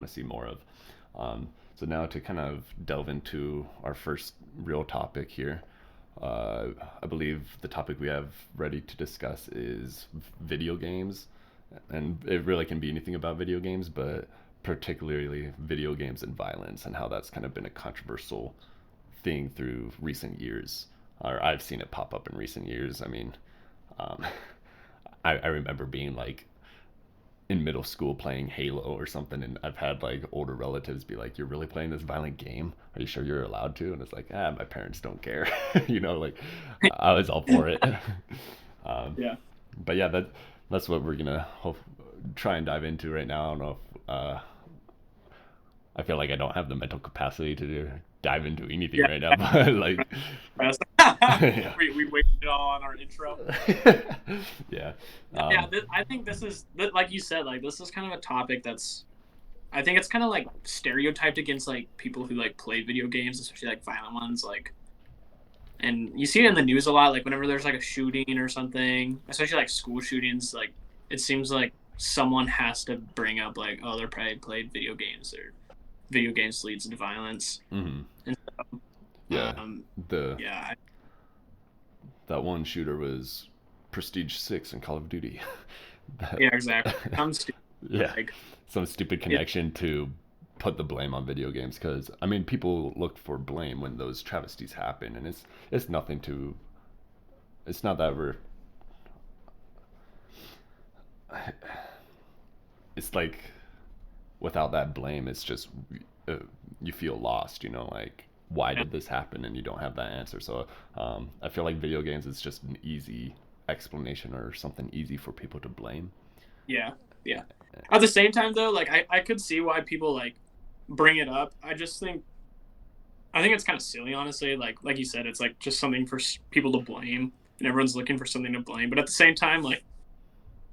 to see more of. So now to kind of delve into our first real topic here, uh, I believe the topic we have ready to discuss is video games, and it really can be anything about video games, but particularly video games and violence, and how that's kind of been a controversial thing through recent years, or I've seen it pop up in recent years. I mean, um, I remember being like in middle school playing Halo or something, and I've had like older relatives be like, "You're really playing this violent game? Are you sure you're allowed to?" And it's like, my parents don't care, like I was all for it. um, Yeah. but yeah, that's what we're gonna try and dive into right now. I don't know if I feel like I don't have the mental capacity to dive into anything Yeah. right now, but like, yeah, We waited on our intro. yeah, No, yeah, I think like you said, like this is kind of a topic that's I think it's kind of like stereotyped against like people who like play video games, especially like violent ones. Like, and you see it in the news a lot. Like whenever there's like a shooting or something, especially like school shootings, like it seems like someone has to bring up like, oh, they're probably played video games or video games leads to violence. hmm And yeah. um, The yeah, that one shooter was Prestige 6 in Call of Duty. that, yeah, exactly. I'm stupid. yeah, Like, some stupid it, connection to put the blame on video games, because I mean people look for blame when those travesties happen, and it's nothing to it's not that we're it's like without that blame it's just uh, you feel lost, like why yeah, did this happen, and you don't have that answer. So I feel like video games is just an easy explanation or something easy for people to blame. yeah, yeah. At the same time, though, like I could see why people like bring it up. I think it's kind of silly, honestly. Like you said, it's like just something for people to blame, and everyone's looking for something to blame. But at the same time, like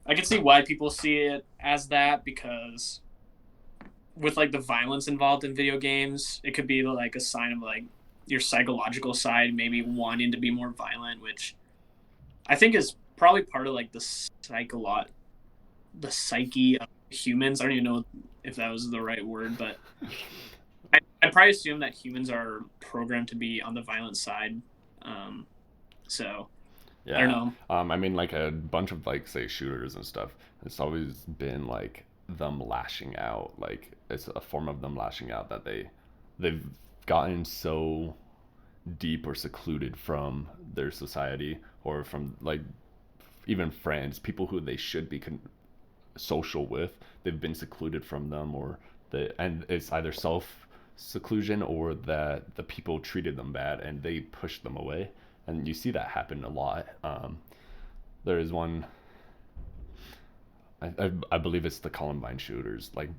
I can see why people see it as that because with like the violence involved in video games, it could be like a sign of like your psychological side maybe wanting to be more violent, which I think is probably part of like the psyche of humans. I don't even know if that was the right word, but I'd probably assume that humans are programmed to be on the violent side. Um, so I don't Yeah. know. I mean, like a bunch of like say shooters and stuff. It's always been like them lashing out. Like it's a form of them lashing out that they've gotten so deep or secluded from their society or from like even friends, people who they should be social with. They've been secluded from them, or and it's either self seclusion or that the people treated them bad and they pushed them away. And you see that happen a lot. There is one, I believe it's the Columbine shooters. Like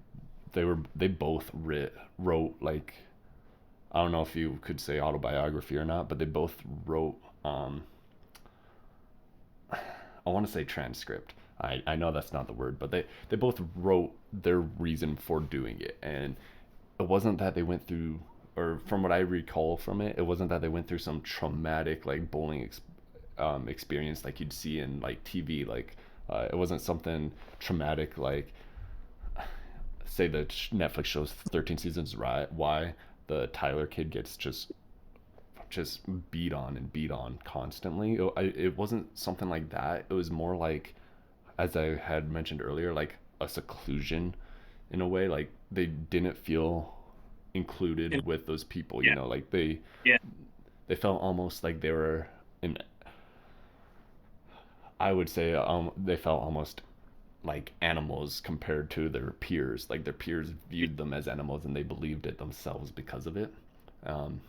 they both wrote like, I don't know if you could say autobiography or not, but they both wrote I want to say transcript. I know that's not the word, but they both wrote their reason for doing it. And it wasn't that they went through, or from what I recall from it, it wasn't that they went through some traumatic like bullying experience like you'd see in like TV. Like it wasn't something traumatic like, say, the Netflix shows 13 Seasons why the Tyler kid gets just beat on and beat on constantly. It wasn't something like that. It was more like, as I had mentioned earlier, like a seclusion in a way. Like they didn't feel And, included with those people. yeah, Like yeah, they felt almost like they were in. I would say they felt almost like animals compared to their peers. Like their peers viewed them as animals and they believed it themselves because of it. Um,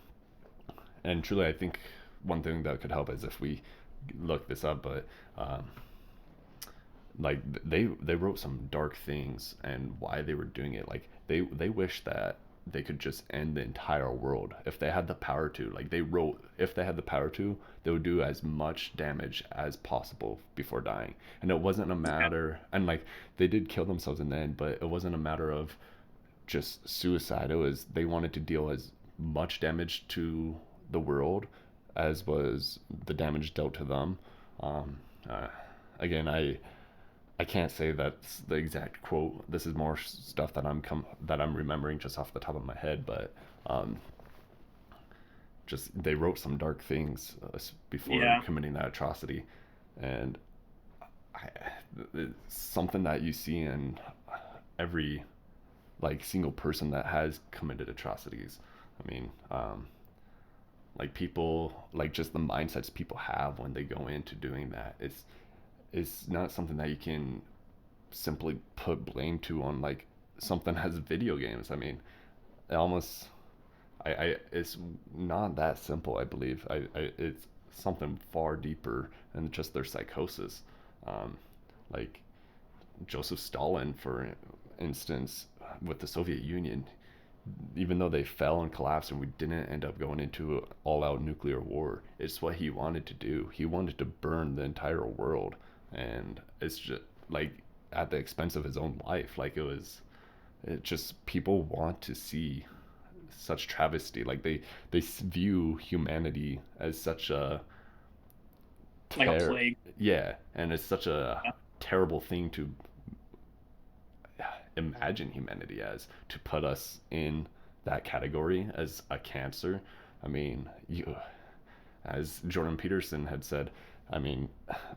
and truly, I think one thing that could help is if we look this up, but um, like they wrote some dark things and why they were doing it. Like they wish that they could just end the entire world if they had the power to. Like they wrote, if they had the power to, they would do as much damage as possible before dying. And it wasn't a yeah, matter, and like they did kill themselves in the end, but it wasn't a matter of just suicide. It was they wanted to deal as much damage to the world as was the damage dealt to them. Um, uh, again, I can't say that's the exact quote. This is more stuff that I'm remembering just off the top of my head, but um, just they wrote some dark things before Yeah, committing that atrocity, and I, it's something that you see in every like single person that has committed atrocities. I mean, like people, like just the mindsets people have when they go into doing that. It's not something that you can simply put blame to on like something as video games. I mean, it almost it's not that simple. I believe it's something far deeper than just their psychosis. Um, like Joseph Stalin, for instance, with the Soviet Union, even though they fell and collapsed and we didn't end up going into all out nuclear war, it's what he wanted to do. He wanted to burn the entire world, and it's just like at the expense of his own life. Like it just people want to see such travesty. Like they view humanity as such a like a ter plague. yeah, and it's such a Yeah. terrible thing to imagine humanity as, to put us in that category as a cancer. I mean, you, as Jordan Peterson had said, I mean,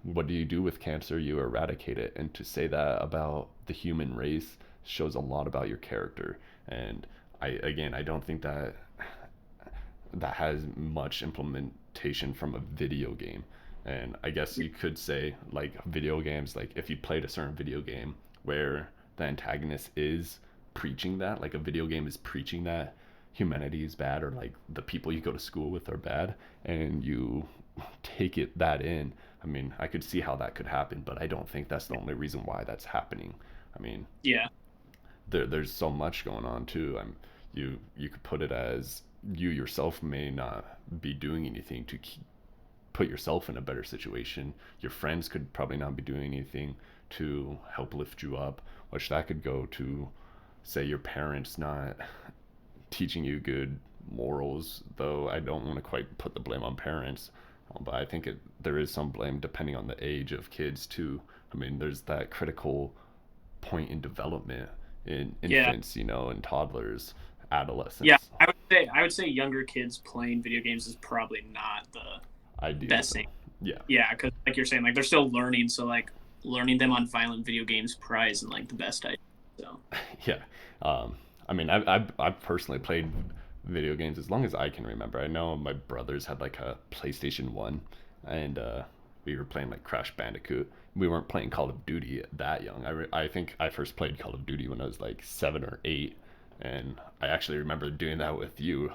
what do you do with cancer? You eradicate it. And to say that about the human race shows a lot about your character. And I don't think that has much implementation from a video game. And I guess you could say like video games, like if you played a certain video game where the antagonist is preaching that, like a video game is preaching that humanity is bad, or like the people you go to school with are bad, and you take it that in. I mean, I could see how that could happen, but I don't think that's the only reason why that's happening. I mean, Yeah. there's so much going on too. You could put it as you yourself may not be doing anything to put yourself in a better situation. Your friends could probably not be doing anything to help lift you up, which that could go to, say, your parents not teaching you good morals. Though I don't want to quite put the blame on parents, but I think there is some blame depending on the age of kids too. I mean, there's that critical point in development in Yeah. infants, and toddlers, Yeah. adolescents. I would say younger kids playing video games is probably not the Ideal best though. thing. Yeah. Yeah, because like you're saying, like they're still learning, so like learning them on violent video games probably isn't like the best idea. So Yeah. I mean, I've personally played video games as long as I can remember. I know my brothers had like a PlayStation 1, and we were playing like Crash Bandicoot. We weren't playing Call of Duty that young. I think I first played Call of Duty when I was like 7 or 8. And I actually remember doing that with you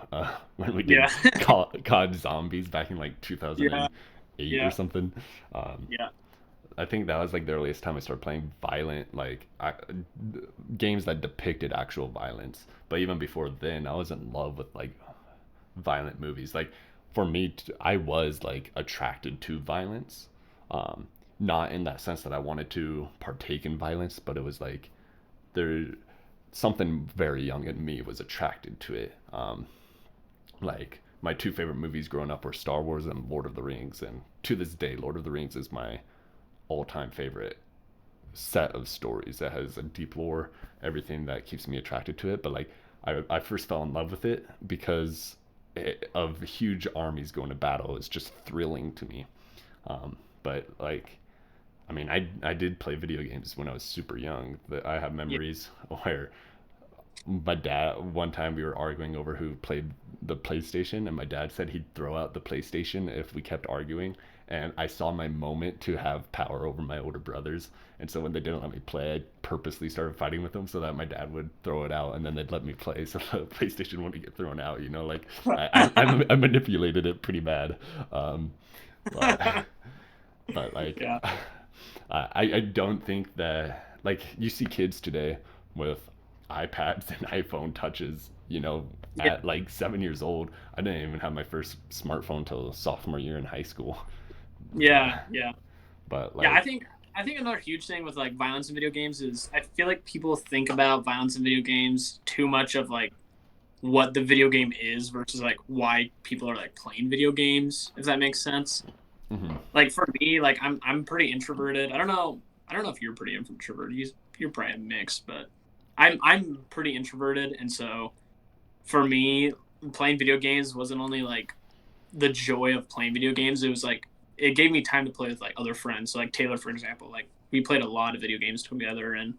when we did yeah, COD Zombies back in like yeah, 2008 or yeah, something. Um, yeah, I think that was like the earliest time I started playing violent, like games that depicted actual violence. But even before then, I was in love with like violent movies. Like for me, I was like attracted to violence. Um, Not in that sense that I wanted to partake in violence, but it was like there something very young in me was attracted to it. Like my two favorite movies growing up were Star Wars and Lord of the Rings, and to this day, Lord of the Rings is my all-time favorite set of stories. That has a deep lore, everything that keeps me attracted to it. But like I first fell in love with it because of huge armies going to battle. It's just thrilling to me. But like, I mean, I did play video games when I was super young. That I have yeah, memories where my dad, one time we were arguing over who played the PlayStation, and my dad said he'd throw out the PlayStation if we kept arguing. And I saw my moment to have power over my older brothers. And so when they didn't let me play, I purposely started fighting with them so that my dad would throw it out, and then they'd let me play so the PlayStation wouldn't get thrown out. Like I manipulated it pretty bad. Um, but but like yeah, I don't think that, like, you see kids today with iPads and iPhone touches, yeah, at like 7 years old. I didn't even have my first smartphone till sophomore year in high school. yeah, But yeah. but Yeah, I like, think I think another huge thing with like violence in video games is I feel like people think about violence in video games too much of like what the video game is versus like why people are like playing video games, if that makes sense. mhm, Like for me, like I'm pretty introverted. I don't know. I don't know if you're pretty introverted. You're probably a mix, but I'm pretty introverted, and so for me, playing video games wasn't only like the joy of playing video games. It was like it gave me time to play with like other friends. So like Taylor, for example, like we played a lot of video games together, and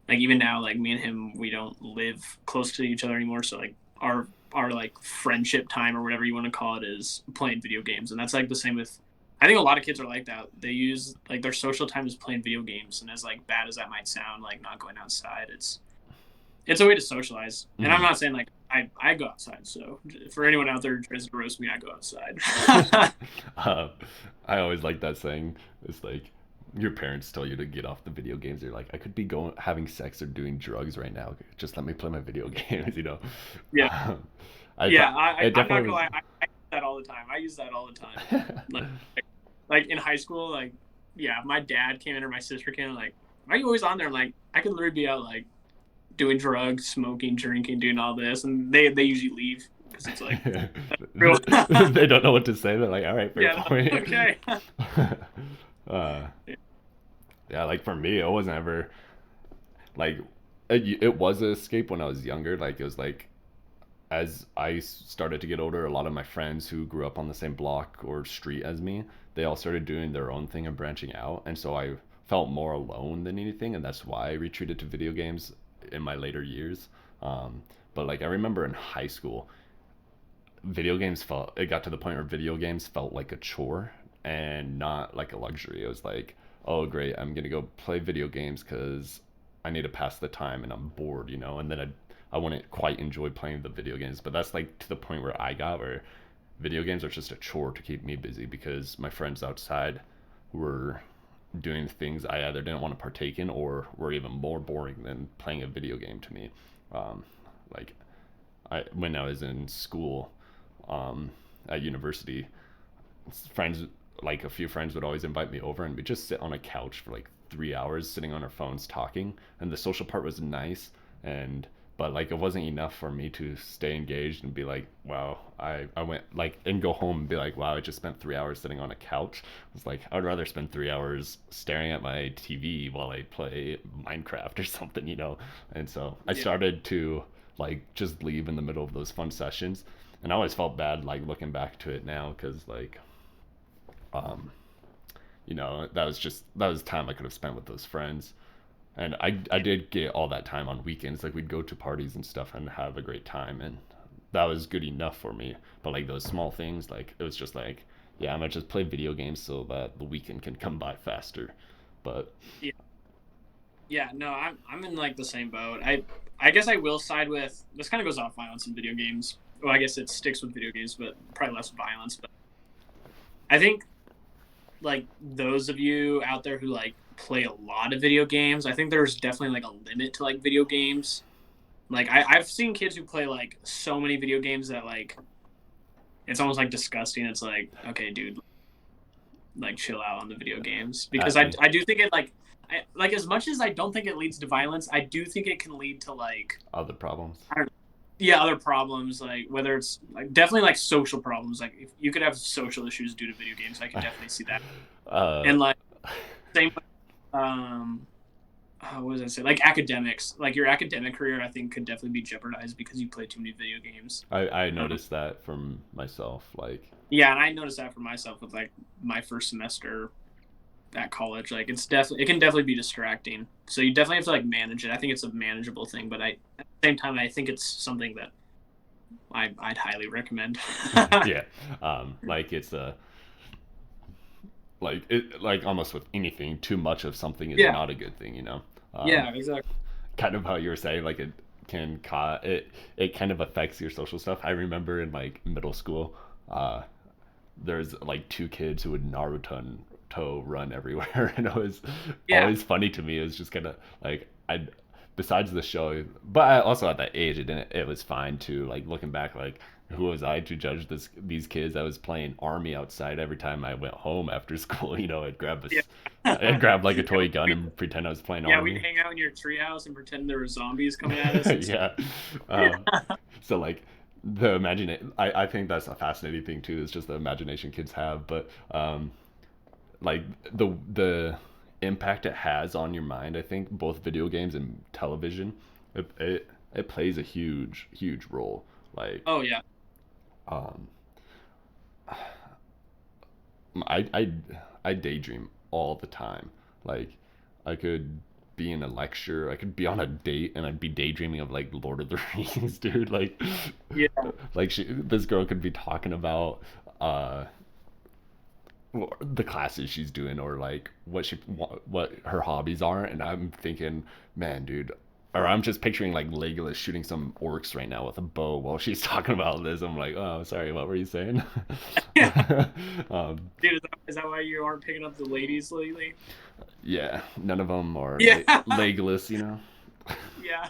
like even now, like me and him, we don't live close to each other anymore. So like our like friendship time or whatever you want to call it is playing video games, and that's like the same with. I think a lot of kids are like that. They use like their social time is playing video games, and as like bad as that might sound, like not going outside, it's a way to socialize. And I'm Mhm. not saying like I go outside. So for anyone out there who tries to roast me, I go outside. uh, I always like that saying. It's like your parents tell you to get off the video games. You're like, I could be going having sex or doing drugs right now. Just let me play my video games. Yeah, Um, I yeah. thought it I'm not definitely gonna was. lie. I use that all the time. I use that all the time. Like like in high school, like yeah, if my dad came in or my sister came in, like, why are you always on there? I'm like, I could literally be out like doing drugs, smoking, drinking, doing all this, and they usually leave because it's like real. They don't know what to say. They're like, all right, fair Yeah, point. okay. uh, yeah, like for me, it wasn't ever like it was an escape when I was younger. Like it was like as I started to get older, a lot of my friends who grew up on the same block or street as me, they all started doing their own thing and branching out, and so I felt more alone than anything, and that's why I retreated to video games in my later years. Um, but like I remember in high school, video games felt it got to the point where video games felt like a chore and not like a luxury. It was like, oh great, I'm gonna go play video games because I need to pass the time and I'm bored, and then I wouldn't quite enjoy playing the video games. But that's like to the point where I got where video games are just a chore to keep me busy because my friends outside were doing things I either didn't want to partake in or were even more boring than playing a video game to me. Um, like when I was in school, um, at university, friends like a few friends would always invite me over and we just sit on a couch for like 3 hours sitting on our phones talking, and the social part was nice, and but like it wasn't enough for me to stay engaged and be like, wow, I went like and go home and be like, wow, I just spent 3 hours sitting on a couch. It's like I would rather spend 3 hours staring at my TV while I play Minecraft or something. And so I Yeah, started to like just leave in the middle of those fun sessions, and I always felt bad like looking back to it now because like um that was time I could have spent with those friends. And I did get all that time on weekends. Like we'd go to parties and stuff and have a great time, and that was good enough for me. But like those small things, like it was just like, yeah, I'm gonna just play video games so that the weekend can come by faster. But yeah, yeah. No, I'm in like the same boat. I guess I will side with this. Kind of goes off violence in video games. Well, I guess it sticks with video games, but probably less violence. But I think like those of you out there who like play a lot of video games, I think there's definitely like a limit to like video games. Like I've seen kids who play like so many video games that like it's almost like disgusting. It's like, okay, dude, like chill out on the video games because I, I do think it like as much as I don't think it leads to violence, I do think it can lead to like other problems. I don't yeah, other problems, like whether it's like definitely like social problems. Like if you could have social issues due to video games, I could definitely see that. uh, And like same with, what was I say? Like academics, like your academic career, I think could definitely be jeopardized because you play too many video games. I Um, noticed that from myself. Like, yeah, and I noticed that for myself with like my first semester at college. Like it can definitely be distracting. So you definitely have to like manage it. I think it's a manageable thing, but I at the same time I think it's something that I'd highly recommend. yeah, like it's a like it like almost with anything, too much of something is Yeah, not a good thing. Um, yeah, exactly. kind of how you were saying, like it can it kind of affects your social stuff. I remember in like middle school, uh, there's like two kids who would Naruto run everywhere, and it was Yeah, always funny to me. It was just kind of like I, besides the show, but I also at that age it didn't. It was fine too. Like looking back, like who was I to judge these kids? I was playing army outside every time I went home after school. yeah. I'd grab like a Yeah, toy gun and pretend I was playing yeah, we'd army. hang out in your treehouse and pretend there were zombies coming at us and stuff. Yeah. Um, so like the imagine I think that's a fascinating thing too. It's just the imagination kids have, but like the impact it has on your mind. I think both video games and television, it plays a huge role. Like, Oh yeah. um, I I I daydream all the time. Like, I could be in a lecture, I could be on a date, and I'd be daydreaming of like Lord of the Rings, dude. Yeah. Like this girl could be talking about uh the classes she's doing or like what her hobbies are, and I'm thinking, man, dude, or I'm just picturing like Legolas shooting some orcs right now with a bow while she's talking about this. I'm like, oh, sorry, what were you saying? Yeah. um, Dude, is that why you aren't picking up the ladies lately? yeah, none of them are Yeah. Legolas, you know. Yeah.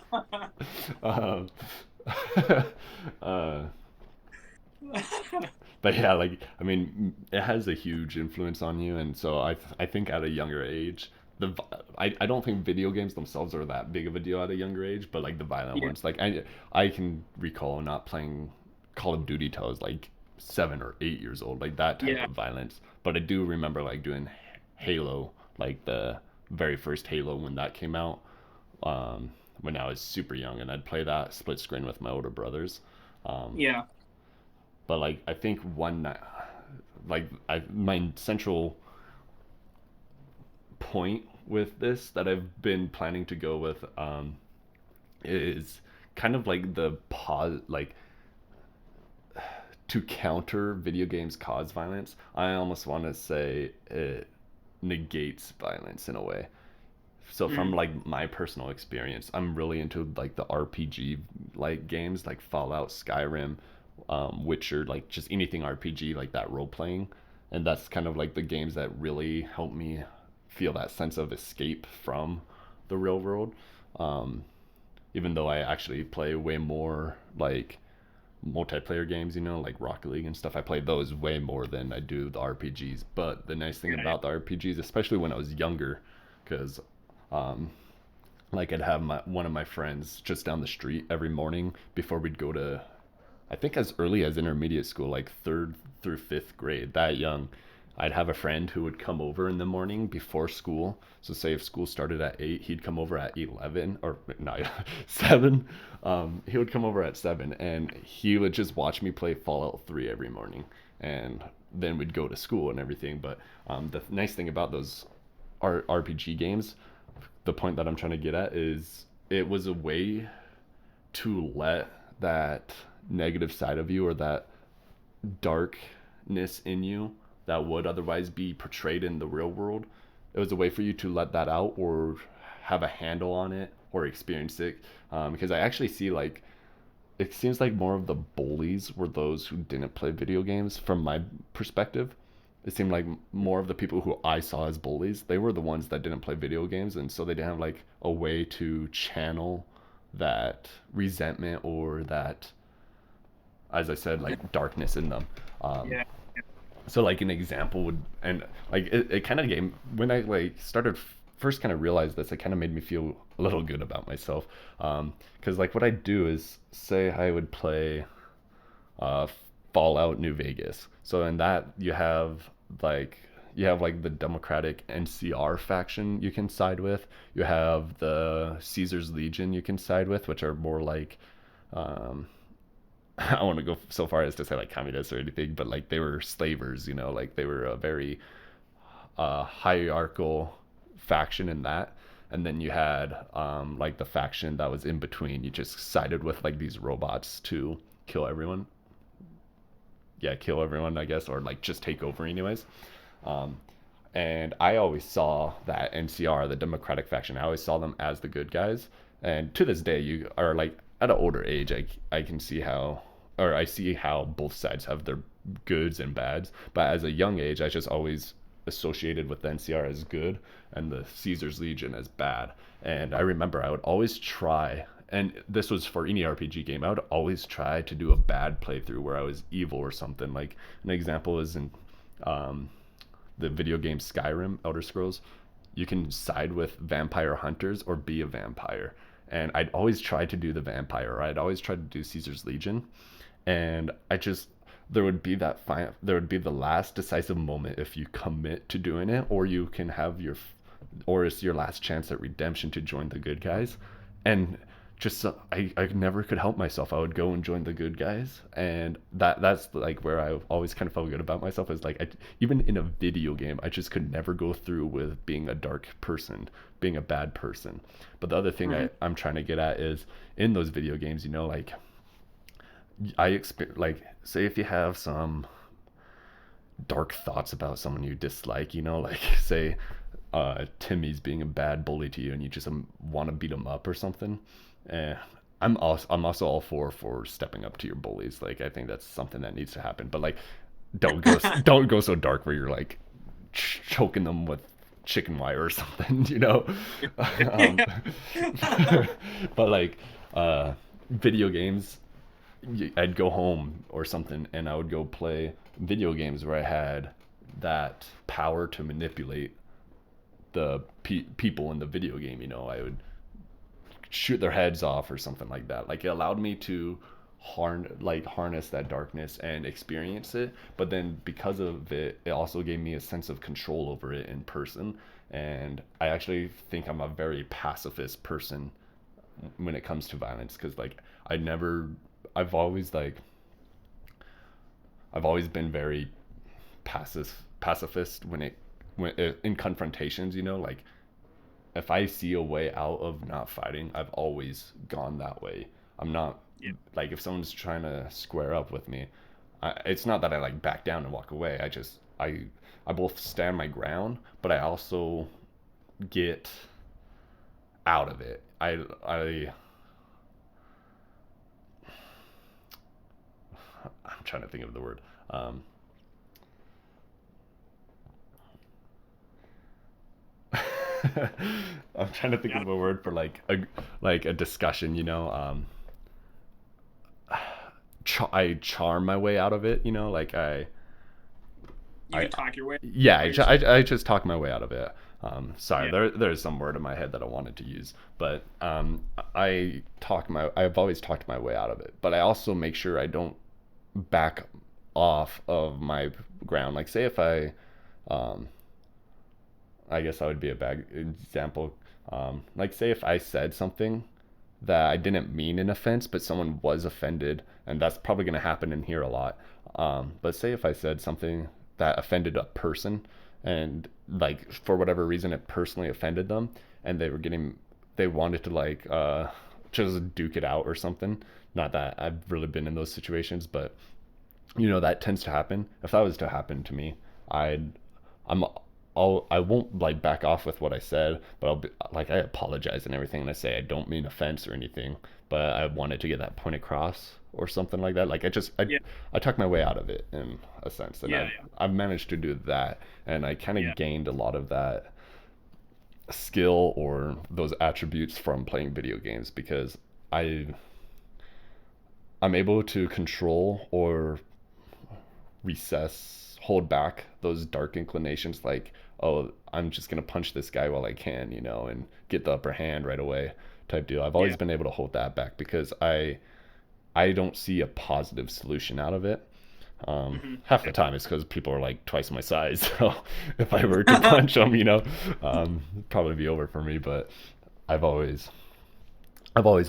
um, uh, but yeah, like, I mean, it has a huge influence on you, and so I think at a younger age, I don't think video games themselves are that big of a deal at a younger age, but like the violent Yeah. ones, like I can recall not playing Call of Duty till I was like 7 or 8 years old, like that type Yeah. of violence. But I do remember like doing Halo, like the very first Halo when that came out, when I was super young, and I'd play that split screen with my older brothers. Um, Yeah. but like I think one night, like my central point with this that I've been planning to go with is kind of like the pause, like to counter video games cause violence. I almost want to say it negates violence in a way. So from Mm. like my personal experience, I'm really into like the RPG like games like Fallout, Skyrim, Witcher, like just anything RPG like that role playing, and that's kind of like the games that really help me feel that sense of escape from the real world. Um, Even though I actually play way more like multiplayer games, you know, like Rocket League and stuff. I play those way more than I do the RPGs. But the nice thing Yeah. about the RPGs, especially when I was younger, because um, like I'd have one of my friends just down the street every morning before we'd go to, I think as early as intermediate school, like third through fifth grade, that young. I'd have a friend who would come over in the morning before school. So say if school started at 8, he'd come over at 11 or not 7. He would come over at 7 and he would just watch me play Fallout 3 every morning. And then we'd go to school and everything. But the nice thing about those RPG games, the point that I'm trying to get at is it was a way to let that negative side of you or that darkness in you that would otherwise be portrayed in the real world. It was a way for you to let that out or have a handle on it or experience it. Because I actually see like it seems like more of the bullies were those who didn't play video games from my perspective. It seemed like more of the people who I saw as bullies, they were the ones that didn't play video games, and so they didn't have like a way to channel that resentment or that, as I said, like darkness in them. Um, Yeah. so like an example would, and like it kind of gave, when I like started first kind of realized this, it kind of made me feel a little good about myself. Because like what I do is say I would play uh, Fallout New Vegas. So in that like you have like the Democratic NCR faction you can side with. You have the Caesar's Legion you can side with, which are more like um, I don't want to go so far as to say like communists or anything, but like they were slavers, you know, like they were a very hierarchical faction in that. And then you had like the faction that was in between. You just sided with like these robots to kill everyone. Yeah, kill everyone, I guess, or like just take over, anyways. Um, and I always saw that NCR, the Democratic faction, I always saw them as the good guys. And to this day, you are like at an older age, I can see how, or I see how both sides have their goods and bads. But as a young age, I just always associated with the NCR as good and the Caesar's Legion as bad. And I remember I would always try, and this was for any RPG game, I would always try to do a bad playthrough where I was evil or something. Like an example is in um, the video game Skyrim, Elder Scrolls, you can side with vampire hunters or be a vampire. And I'd always try to do the vampire, or I'd always try to do Caesar's Legion. And I just, there would be the last decisive moment if you commit to doing it, or you can have your or it's your last chance at redemption to join the good guys. And just I never could help myself. I would go and join the good guys, and that's like where I always kind of felt good about myself, is like even in a video game I just could never go through with being a dark person, being a bad person. But the other thing Right. I'm trying to get at is, in those video games, like like, say if you have some dark thoughts about someone you dislike, like say Timmy's being a bad bully to you and you just want to beat him up or something. Eh, I'm also all for stepping up to your bullies. Like, I think that's something that needs to happen. But like, don't go so dark where you're like choking them with chicken wire or something, um, but like, video games, I'd go home or something and I would go play video games where I had that power to manipulate the people in the video game. I would shoot their heads off or something like that. Like, it allowed me to harness that darkness and experience it. But then because of it, it also gave me a sense of control over it in person. And I actually think I'm a very pacifist person when it comes to violence, because like I never, I've always like, I've always been very pacifist when in confrontations. Like, if I see a way out of not fighting, I've always gone that way. I'm not Yeah. like, if someone's trying to square up with me, it's not that I like back down and walk away. I both stand my ground, but I also get out of it. I'm trying to think of the word. I'm trying to think Yeah. of a word for like a discussion. I charm my way out of it. Like You I can talk your way. yeah, What you're saying. I just talk my way out of it. Sorry, Yeah. there's some word in my head that I wanted to use, but I've always talked my way out of it. But I also make sure I don't back off of my ground. Like, say if um, I guess I would be a bad example. Like, say if I said something that I didn't mean an offense, but someone was offended, and that's probably going to happen in here a lot. But say if I said something that offended a person, and like for whatever reason it personally offended them, and they wanted to like just duke it out or something. Not that I've really been in those situations, but that tends to happen. If that was to happen to me, I'd I'm I won't like back off with what I said, but I'll be like, I apologize and everything, and I say I don't mean offense or anything, but I wanted to get that point across or something like that. Like, Yeah. I talk my way out of it in a sense, and Yeah. I've managed to do that, and I kind Yeah. of gained a lot of that skill or those attributes from playing video games, because I I'm able to control or hold back those dark inclinations, like, oh, I'm just gonna punch this guy while I can, and get the upper hand right away, type deal. I've always Yeah. been able to hold that back because I don't see a positive solution out of it. Hmm. Half the time it's because people are like twice my size, so if I were to punch them, it'd probably be over for me. But I've always I've always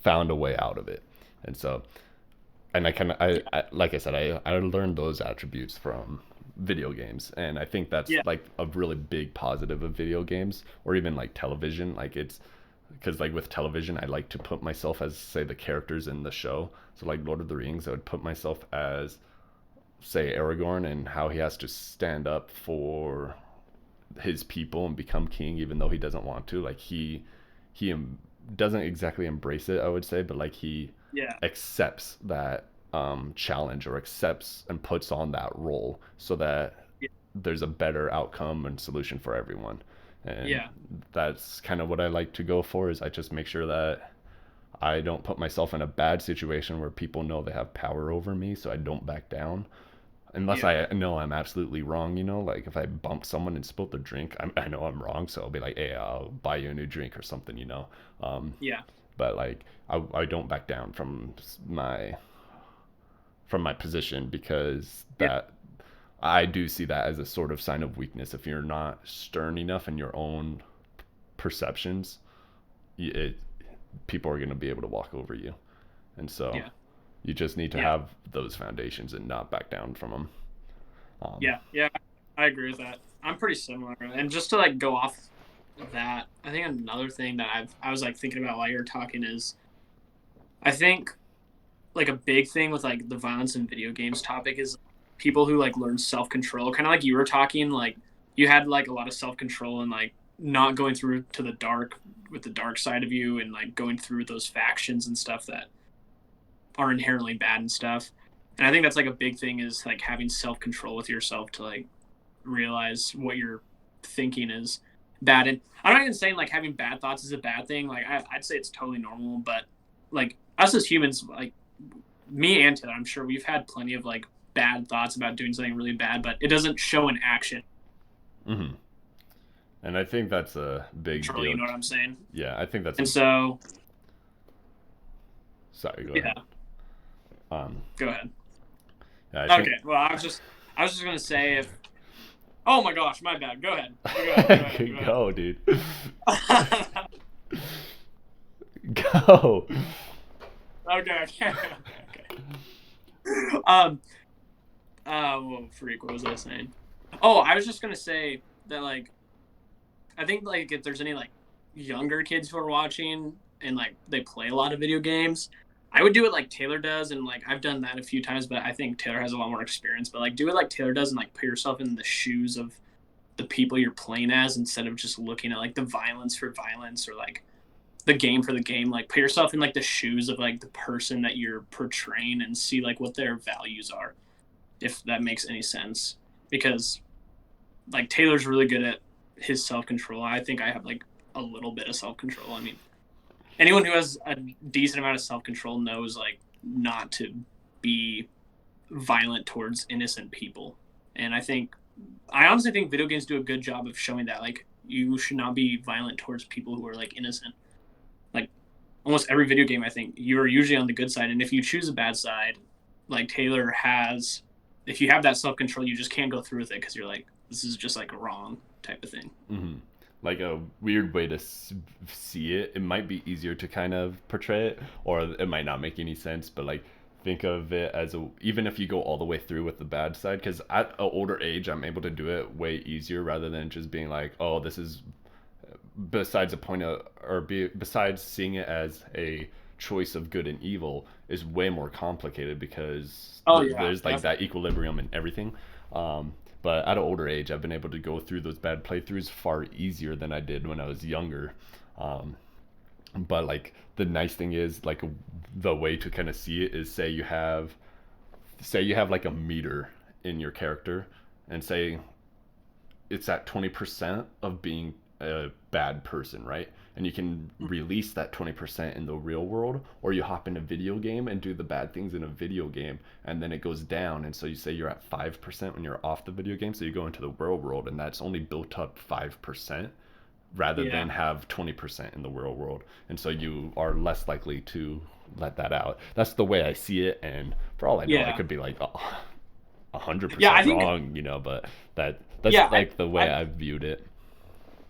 found a way out of it, and so, and I kind of like I said, I learned those attributes from video games, and I think that's Yeah. like a really big positive of video games, or even like television. Like, it's because like with television I like to put myself as, say, the characters in the show. So like Lord of the Rings, I would put myself as, say, Aragorn, and how he has to stand up for his people and become king even though he doesn't want to. Like, he doesn't exactly embrace it, I would say, but like he Yeah. accepts that challenge, or accepts and puts on that role so that Yeah. there's a better outcome and solution for everyone. And Yeah. that's kind of what I like to go for, is I just make sure that I don't put myself in a bad situation where people know they have power over me, so I don't back down unless Yeah. I know I'm absolutely wrong. Like, if I bump someone and spilt their drink, I know I'm wrong, so I'll be like, hey, I'll buy you a new drink or something. Yeah. But like, I don't back down from my position, because Yeah. that I do see that as a sort of sign of weakness. If you're not stern enough in your own perceptions, it, people are going to be able to walk over you. And so Yeah. you just need to Yeah. have those foundations and not back down from them. Um, Yeah. Yeah. I agree with that. I'm pretty similar. And just to like go off of that, I think another thing that I was like thinking about while you were talking is I think like a big thing with like the violence in video games topic is people who like learn self control, kind of like you were talking, like you had like a lot of self control and like not going through to the dark with the dark side of you and like going through those factions and stuff that are inherently bad and stuff. And I think that's like a big thing is like having self control with yourself to like realize what you're thinking is bad. And I'm not even saying like having bad thoughts is a bad thing. Like I'd say it's totally normal, but like us as humans, like me and Taylor, I'm sure we've had plenty of like bad thoughts about doing something really bad, but it doesn't show in action. mhm. And I think that's a big Control, you deal. know what I'm saying? Yeah, I think that's a. And so, Sorry, go yeah, ahead. Um, go ahead. yeah, I think. Okay, well, I was just gonna say if. Oh my gosh, my bad. Go ahead. Go ahead. Go ahead. Go Go, dude. ahead. Go. Okay. Okay. Okay. Well, freak. What was I saying? Oh, I was just gonna say that like I think like if there's any like younger kids who are watching and like they play a lot of video games, I would do it like Taylor does, and like I've done that a few times, but I think Taylor has a lot more experience. But like do it like Taylor does, and like put yourself in the shoes of the people you're playing as instead of just looking at like the violence for violence or like the game for the game. Like put yourself in like the shoes of like the person that you're portraying and see like what their values are, if that makes any sense. Because like Taylor's really good at his self control. I think I have like a little bit of self control. I mean, anyone who has a decent amount of self control knows like not to be violent towards innocent people. And I honestly think video games do a good job of showing that like you should not be violent towards people who are like innocent. Like almost every video game, I think you're usually on the good side, and if you choose a bad side, like Taylor has, if you have that self control, you just can't go through with it because you're like, this is just like wrong type of thing. Hmm. Like a weird way to see it. It might be easier to kind of portray it, or it might not make any sense. But like, think of it as a even if you go all the way through with the bad side, because at an older age, I'm able to do it way easier rather than just being like, oh, this is besides a point of besides seeing it as a choice of good and evil is way more complicated because Oh yeah, there's like definitely. that equilibrium and everything. But at an older age, I've been able to go through those bad playthroughs far easier than I did when I was younger. Um, but like the nice thing is like the way to kind of see it is say you have like a meter in your character and say it's at 20% of being a bad person, right? And you can release that 20% in the real world, or you hop in a video game and do the bad things in a video game, and then it goes down. And so you say you're at 5% when you're off the video game, so you go into the real world, and that's only built up 5% rather Yeah, than have 20% in the real world. And so you are less likely to let that out. That's the way I see it. And for all I know, I yeah, could be like, oh, yeah. 100% wrong, but that's Yeah, like the way I, I've viewed it.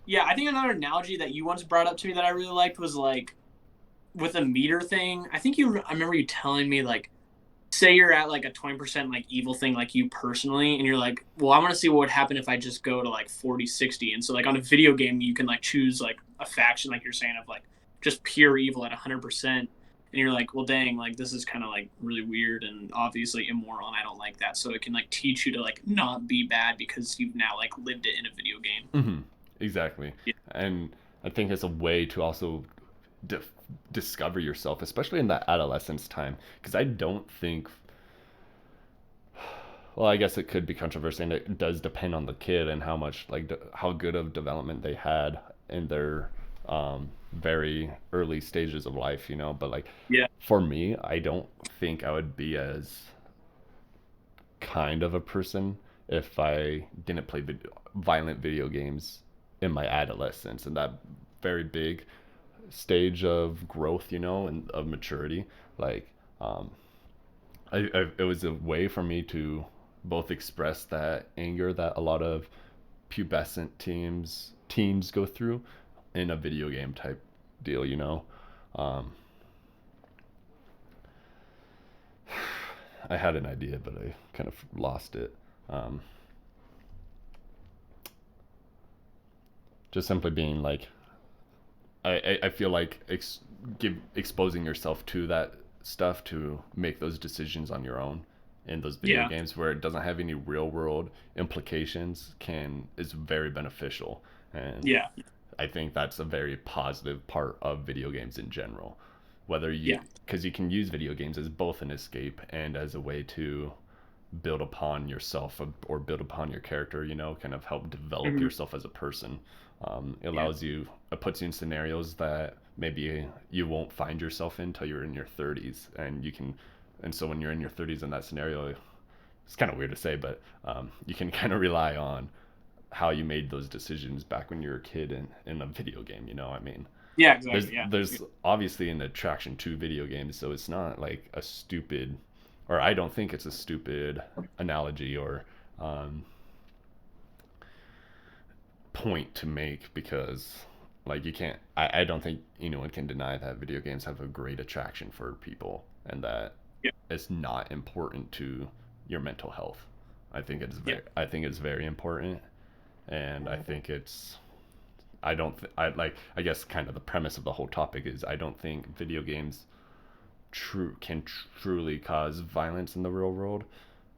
yeah. I think another analogy that you once brought up to me that I really liked was like with a meter thing. I remember you telling me like, say you're at like a 20% like evil thing, like you personally, and you're like, well, I want to see what would happen if I just go to like 40, 60. And so like on a video game, you can like choose like a faction, like you're saying, of like just pure evil at 100%. And you're like, well, dang, like this is kind of like really weird and obviously immoral, and I don't like that. So it can like teach you to like not be bad because you've now like lived it in a video game. Hmm. Exactly. Yeah. And I think it's a way to also di- discover yourself, especially in that adolescence time. Because I don't think, well, I guess it could be controversial, and it does depend on the kid and how much, like, how good of development they had in their very early stages of life, But, like, Yeah. for me, I don't think I would be as kind of a person if I didn't play violent video games in my adolescence and that very big stage of growth, and of maturity. Like, um, it was a way for me to both express that anger that a lot of pubescent teens go through in a video game type deal, you know. Um, I had an idea, but I kind of lost it. Um, just simply being like, I feel like exposing yourself to that stuff to make those decisions on your own in those video Yeah. games where it doesn't have any real world implications can is very beneficial. And Yeah. I think that's a very positive part of video games in general. Whether you, Yeah. because you can use video games as both an escape and as a way to build upon yourself or build upon your character, you know, kind of help develop Hmm. yourself as a person. It Yeah. allows you, it puts you in scenarios that maybe you won't find yourself in until you're in your 30s. And you can, and so when you're in your 30s in that scenario, it's kind of weird to say, but you can kind of rely on how you made those decisions back when you were a kid in a video game, you know, I mean, Yeah. there's Exactly. Yeah. there's obviously an attraction to video games, so it's not like a stupid, or I don't think it's a stupid analogy or um, point to make because like you can't I don't think anyone can deny that video games have a great attraction for people and that Yeah. it's not important to your mental health. Yeah. I think it's very important, and I think it's I don't I like I guess kind of the premise of the whole topic is I don't think video games truly cause violence in the real world,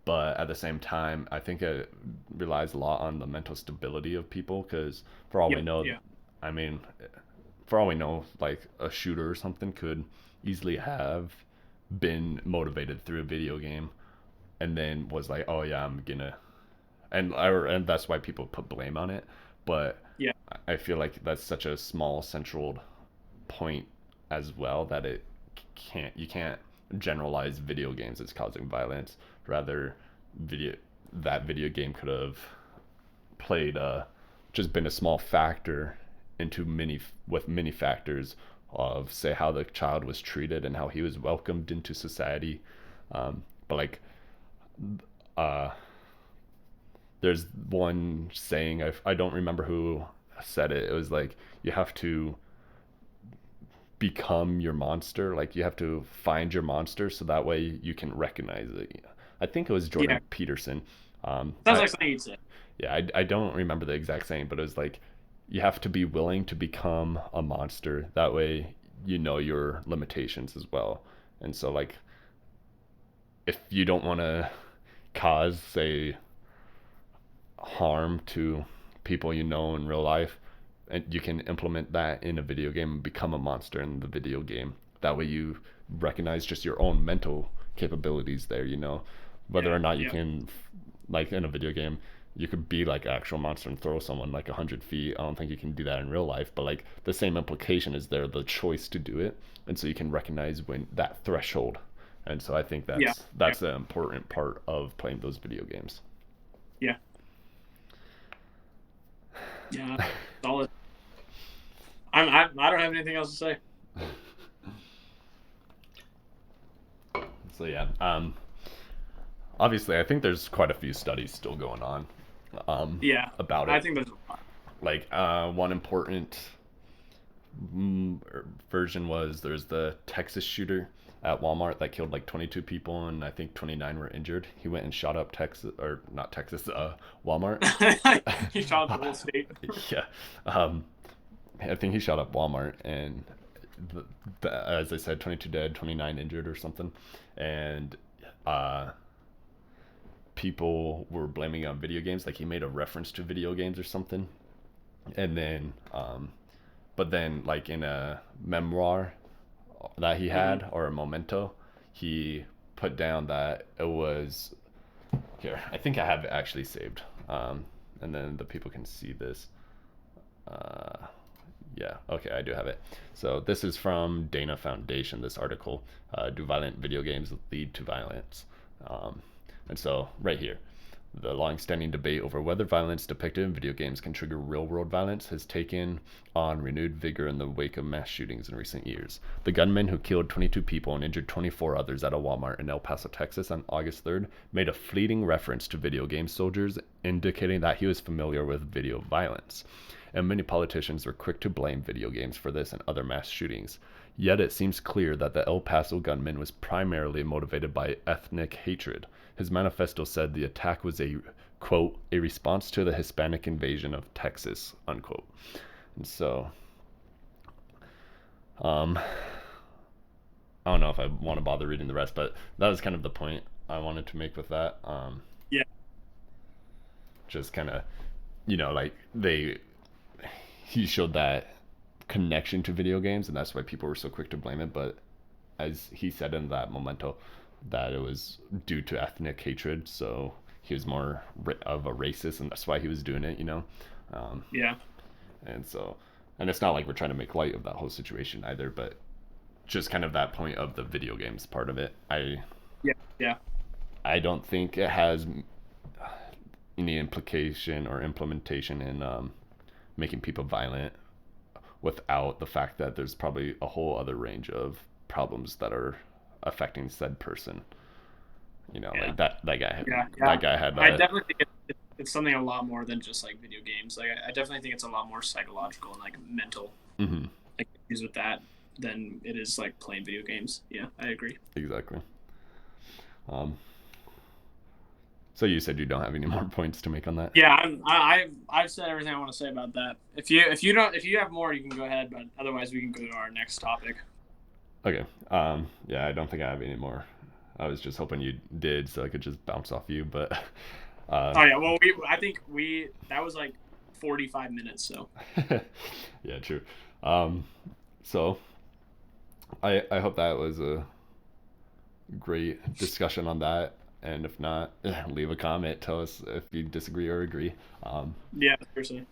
but at the same time I think it relies a lot on the mental stability of people because for all we Yep. know, Yeah. I mean, for all we know, like a shooter or something could easily have been motivated through a video game and then was like, oh yeah, I'm gonna, and that's why people put blame on it. But Yeah. I feel like that's such a small central point as well that you can't generalize video games as causing violence. Rather, video that video game could have played just been a small factor into many factors of say how the child was treated and how he was welcomed into society. But like uh, there's one saying I don't remember who said it. It was like you have to become your monster. Like you have to find your monster so that way you can recognize it. I think it was Yeah. Jordan Peterson. Sounds I like something you'd say. yeah, I don't remember the exact saying, but it was like you have to be willing to become a monster. That way you know your limitations as well. And so like if you don't want to cause say harm to people you know in real life, and you can implement that in a video game and become a monster in the video game. That way you recognize just your own mental capabilities there, you know, whether Yeah. or not you Yeah. can, like in a video game, you could be like an actual monster and throw someone like 100 feet. I don't think you can do that in real life, but like the same implication is there, the choice to do it, and so you can recognize when that threshold. And so I think Yeah. Yeah. that's the important part of playing those video games. Yeah. Yeah. Solid. I don't have anything else to say. So yeah, obviously I think there's quite a few studies still going on Yeah. about I it. think there's a lot. Like one important version was there's the Texas shooter at Walmart that killed like 22 people and I think 29 were injured. He went and shot up Texas or not Texas, Walmart. He shot up the whole state. Yeah, um, I think he shot up Walmart and as I said, 22 dead, 29 injured or something, and uh, people were blaming it on video games. Like he made a reference to video games or something, and then but then like in a memoir that he Hmm. had or a memento, he put down that it was here. I think I have it actually saved, and then the people can see this. Uh, yeah, okay, I do have it. So this is from Dana Foundation. This article, do violent video games lead to violence? And so right here, The long-standing debate over whether violence depicted in video games can trigger real-world violence has taken on renewed vigor in the wake of mass shootings in recent years. The gunman who killed 22 people and injured 24 others at a Walmart in El Paso, Texas on August 3rd made a fleeting reference to video game soldiers, indicating that he was familiar with video violence. And many politicians were quick to blame video games for this and other mass shootings. Yet it seems clear that the El Paso gunman was primarily motivated by ethnic hatred. His manifesto said the attack was a, quote, a response to the Hispanic invasion of Texas, unquote. And so, I don't know if I want to bother reading the rest, but that was kind of the point I wanted to make with that. Yeah. Just kind of, like he showed that connection to video games, and that's why people were so quick to blame it. But as he said in that memento, that it was due to ethnic hatred, so he was more of a racist, and that's why he was doing it, Yeah. And so, and it's not like we're trying to make light of that whole situation either, but just kind of that point of the video games part of it. Yeah. Yeah. I don't think it has any implication or implementation in making people violent, without the fact that there's probably a whole other range of problems that are affecting said person. Yeah. Like that guy had, Yeah. that guy had I definitely think it's something a lot more than just like video games. Like I definitely think it's a lot more psychological and like mental mm-hmm. like issues with that than it is like playing video games. Yeah, I agree. Exactly. So you said you don't have any more points to make on that? Yeah, I've said everything I want to say about that. If you have more, you can go ahead. But otherwise, we can go to our next topic. Okay. Yeah, I don't think I have any more. I was just hoping you did, so I could just bounce off you. But oh yeah, well I think that was like 45 minutes. So yeah, true. So I hope that was a great discussion on that. And if not, leave a comment. Tell us if you disagree or agree. Yeah, seriously.